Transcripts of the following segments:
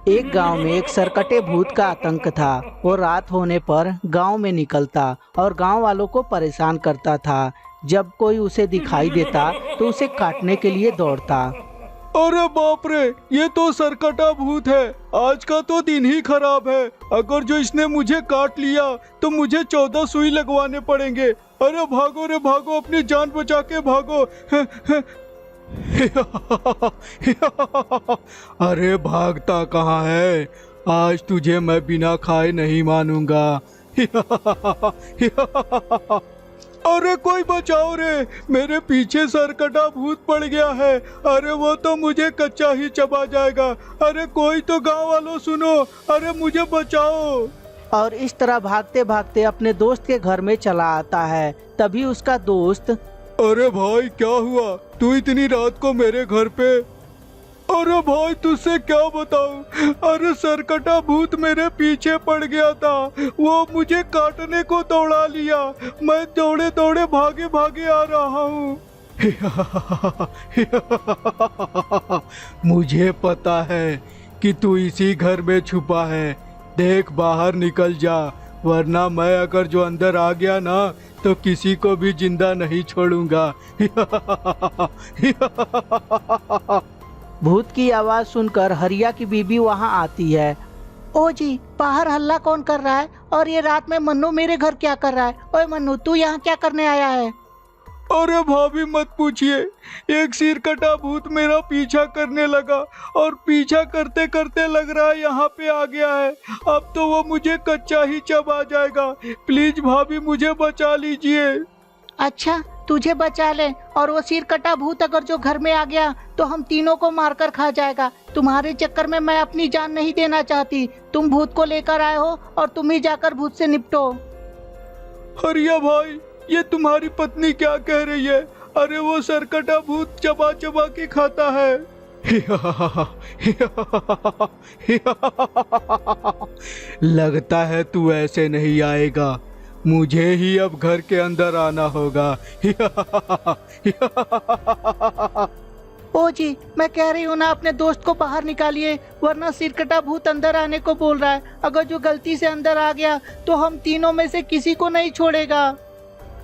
एक गांव में एक सरकटे भूत का आतंक था। वो रात होने पर गांव में निकलता और गांव वालों को परेशान करता था। जब कोई उसे दिखाई देता तो उसे काटने के लिए दौड़ता। अरे बाप रे, ये तो सरकटा भूत है। आज का तो दिन ही खराब है। अगर जो इसने मुझे काट लिया तो मुझे 14 सुई लगवाने पड़ेंगे। अरे भागो रे भागो, अपनी जान बचा के भागो। अरे भागता कहाँ है? आज तुझे मैं बिना खाए नहीं मानूंगा। अरे कोई बचाओ रे, मेरे पीछे सरकटा भूत पड़ गया है। अरे वो तो मुझे कच्चा ही चबा जाएगा। अरे कोई तो गांव वालों सुनो, अरे मुझे बचाओ। और इस तरह भागते भागते अपने दोस्त के घर में चला आता है। तभी उसका दोस्त, अरे भाई क्या हुआ, तू इतनी रात को मेरे घर पे? अरे भाई तुझसे क्या बताऊं, अरे सरकटा भूत मेरे पीछे पड़ गया था। वो मुझे काटने को दौड़ा लिया। मैं दौड़े दौड़े भागे भागे आ रहा हूँ। मुझे पता है कि तू इसी घर में छुपा है। देख बाहर निकल जा, वरना मैं अगर जो अंदर आ गया ना तो किसी को भी जिंदा नहीं छोड़ूंगा। भूत की आवाज सुनकर हरिया की बीबी वहां आती है। ओ जी, बाहर हल्ला कौन कर रहा है? और ये रात में मन्नू मेरे घर क्या कर रहा है? ओए मन्नू, तू यहाँ क्या करने आया है? अरे भाभी मत पूछिए, एक सिर कटा भूत मेरा पीछा करने लगा और पीछा करते करते लग रहा है यहाँ पे आ गया है। अब तो वो मुझे कच्चा ही चबा जाएगा। प्लीज भाभी मुझे बचा लीजिए। अच्छा, तुझे बचा ले, और वो सिर कटा भूत अगर जो घर में आ गया तो हम तीनों को मारकर खा जाएगा। तुम्हारे चक्कर में मैं अपनी जान नहीं देना चाहती। तुम भूत को लेकर आए हो और तुम ही जाकर भूत से निपटो। हरिया भाई, ये तुम्हारी पत्नी क्या कह रही है? अरे वो सरकटा भूत चबा चबा के खाता है। लगता है तू ऐसे नहीं आएगा, मुझे ही अब घर के अंदर आना होगा। ओ जी, मैं कह रही हूँ ना, अपने दोस्त को बाहर निकालिए, वरना सिरकटा भूत अंदर आने को बोल रहा है। अगर जो गलती से अंदर आ गया तो हम तीनों में से किसी को नहीं छोड़ेगा।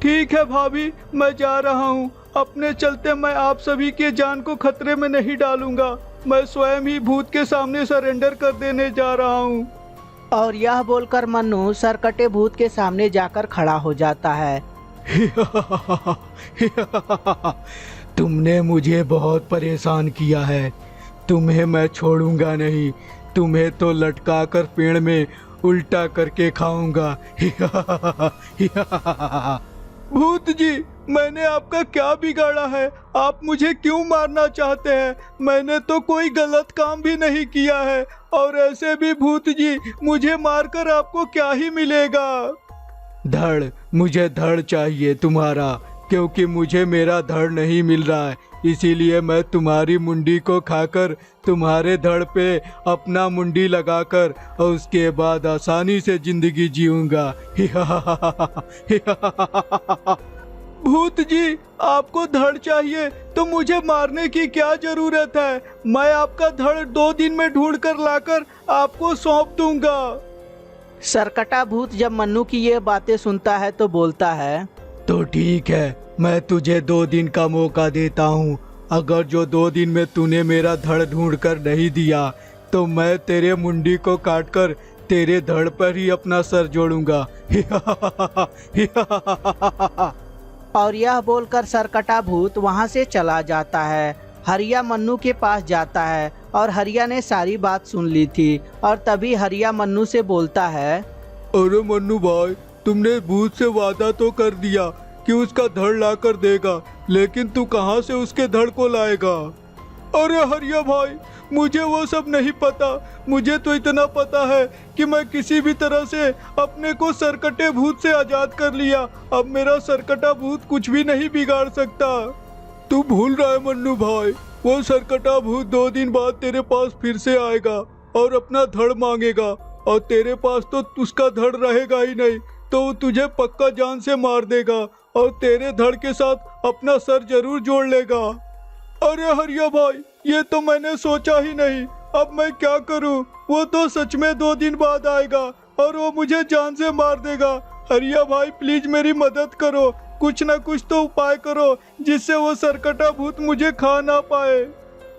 ठीक है भाभी, मैं जा रहा हूँ। अपने चलते मैं आप सभी के जान को खतरे में नहीं डालूंगा। मैं स्वयं ही भूत के सामने सरेंडर कर देने जा रहा हूँ। और यह बोलकर मन्नू सरकटे भूत के सामने जाकर खड़ा हो जाता है। तुमने मुझे बहुत परेशान किया है, तुम्हें मैं छोड़ूंगा नहीं। तुम्हें तो लटका कर पेड़ में उल्टा करके खाऊंगा। भूत जी, मैंने आपका क्या बिगाड़ा है? आप मुझे क्यों मारना चाहते हैं? मैंने तो कोई गलत काम भी नहीं किया है। और ऐसे भी भूत जी, मुझे मारकर आपको क्या ही मिलेगा? धड़, मुझे धड़ चाहिए तुम्हारा, क्योंकि मुझे मेरा धड़ नहीं मिल रहा है। इसीलिए मैं तुम्हारी मुंडी को खाकर तुम्हारे धड़ पे अपना मुंडी लगाकर और उसके बाद आसानी से जिंदगी जीऊंगा। भूत जी, आपको धड़ चाहिए तो मुझे मारने की क्या जरूरत है? मैं आपका धड़ 2 दिन में ढूंढ कर लाकर आपको सौंप दूंगा। सरकटा भूत जब मन्नू की ये बातें सुनता है तो बोलता है, तो ठीक है, मैं तुझे 2 दिन का मौका देता हूँ। अगर जो 2 दिन में तूने मेरा धड़ ढूंढ कर नहीं दिया तो मैं तेरे मुंडी को काटकर तेरे धड़ पर ही अपना सर जोड़ूंगा। और यह बोलकर सरकटा भूत वहां से चला जाता है। हरिया मन्नू के पास जाता है और हरिया ने सारी बात सुन ली थी। और तभी हरिया मन्नू से बोलता है, अरे मन्नू भाई, तुमने भूत से वादा तो कर दिया कि उसका धड़ ला कर देगा, लेकिन तू कहाँ से उसके धड़ को लाएगा? अरे हरिया भाई, मुझे वो सब नहीं पता। मुझे तो इतना पता है कि मैं किसी भी तरह से अपने को सरकटे भूत से आजाद कर लिया। अब मेरा सरकटा भूत कुछ भी नहीं बिगाड़ सकता। तू भूल रहा है मन्नू भाई, वो सरकटा भूत 2 दिन बाद तेरे पास फिर से आएगा और अपना धड़ मांगेगा, और तेरे पास तो उसका धड़ रहेगा ही नहीं, तो वो तुझे पक्का जान से मार देगा और तेरे धड़ के साथ अपना सर जरूर जोड़ लेगा। अरे हरिया भाई, ये तो मैंने सोचा ही नहीं। अब मैं क्या करूं? वो तो सच में 2 दिन बाद आएगा और वो मुझे जान से मार देगा। हरिया भाई प्लीज मेरी मदद करो, कुछ ना कुछ तो उपाय करो जिससे वो सरकटा भूत मुझे खा ना पाए।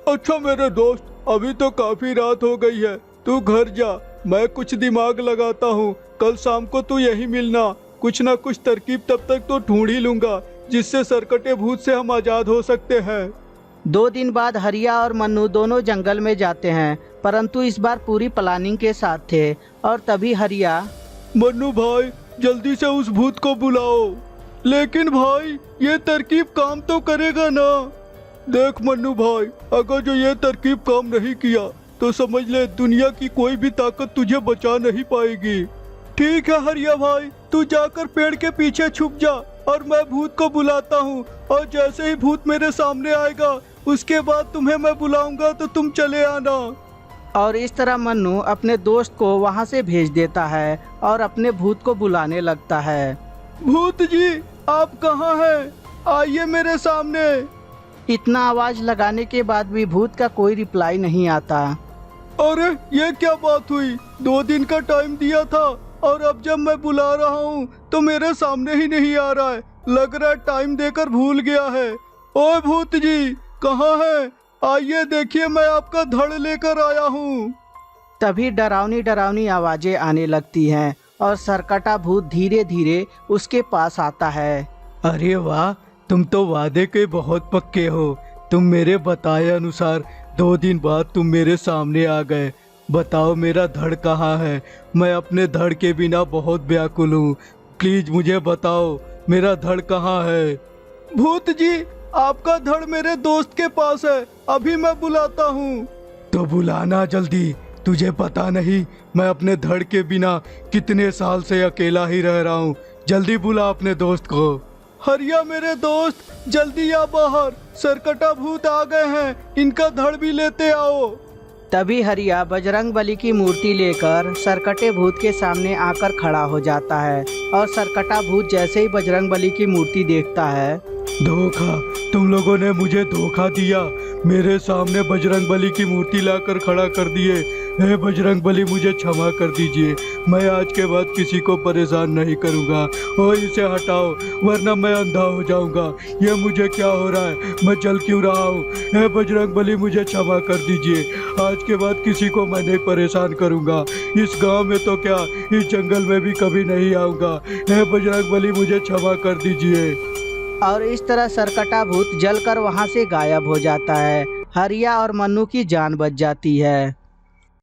अच्छा मेरे दोस्त, अभी तो काफी रात हो गई है, तू घर जा, मैं कुछ दिमाग लगाता हूँ। कल शाम को तू यही मिलना, कुछ ना कुछ तरकीब तब तक तो ढूंढ ही लूंगा जिससे सरकटे भूत से हम आजाद हो सकते हैं। 2 दिन बाद हरिया और मन्नू दोनों जंगल में जाते हैं, परंतु इस बार पूरी प्लानिंग के साथ थे। और तभी हरिया, मन्नू भाई जल्दी से उस भूत को बुलाओ। लेकिन भाई ये तरकीब काम तो करेगा ना? देख मन्नू भाई, अगर जो ये तरकीब काम नहीं किया तो समझ ले दुनिया की कोई भी ताकत तुझे बचा नहीं पाएगी। ठीक है हरिया भाई, तू जाकर पेड़ के पीछे छुप जा और मैं भूत को बुलाता हूँ, और जैसे ही भूत मेरे सामने आएगा उसके बाद तुम्हें मैं बुलाऊंगा तो तुम चले आना। और इस तरह मन्नू अपने दोस्त को वहां से भेज देता है और अपने भूत को बुलाने लगता है। भूत जी आप कहाँ हैं? आइए मेरे सामने। इतना आवाज लगाने के बाद भी भूत का कोई रिप्लाई नहीं आता। अरे ये क्या बात हुई? 2 दिन का टाइम दिया था और अब जब मैं बुला रहा हूँ तो मेरे सामने ही नहीं आ रहा है। लग रहा है टाइम देकर भूल गया है। ओए भूत जी कहाँ है? आइए देखिए मैं आपका धड़ लेकर आया हूँ। तभी डरावनी डरावनी आवाजें आने लगती हैं और सरकटा भूत धीरे धीरे उसके पास आता है। अरे वाह, तुम तो वादे के बहुत पक्के हो। तुम मेरे बताए अनुसार 2 दिन बाद तुम मेरे सामने आ गए। बताओ मेरा धड़ कहाँ है? मैं अपने धड़ के बिना बहुत व्याकुल हूँ। प्लीज मुझे बताओ मेरा धड़ कहाँ है? भूत जी आपका धड़ मेरे दोस्त के पास है, अभी मैं बुलाता हूँ। तो बुलाना जल्दी। तुझे पता नहीं मैं अपने धड़ के बिना कितने साल से अकेला ही रह रहा हूँ। जल्दी बुला अपने दोस्त को। हरिया मेरे दोस्त जल्दी आ बाहर, सरकटा भूत आ गए हैं, इनका धड़ भी लेते आओ। तभी हरिया बजरंग बली की मूर्ति लेकर सरकटे भूत के सामने आकर खड़ा हो जाता है और सरकटा भूत जैसे ही बजरंग बली की मूर्ति देखता है, धोखा, तुम लोगों ने मुझे धोखा दिया। मेरे सामने बजरंग बली की मूर्ति लाकर खड़ा कर दिए। हे बजरंग बली मुझे क्षमा कर दीजिए, मैं आज के बाद किसी को परेशान नहीं करूंगा। ओ इसे हटाओ वरना मैं अंधा हो जाऊंगा। ये मुझे क्या हो रहा है? मैं चल क्यों रहा हूँ? हे बजरंग बली मुझे क्षमा कर दीजिए, आज के बाद किसी को मैं नहीं परेशान करूंगा। इस गांव में तो क्या, इस जंगल में भी कभी नहीं आऊंगा। हे बजरंग बली मुझे क्षमा कर दीजिए। और इस तरह सरकटा भूत जलकर वहां से गायब हो जाता है। हरिया और मन्नू की जान बच जाती है।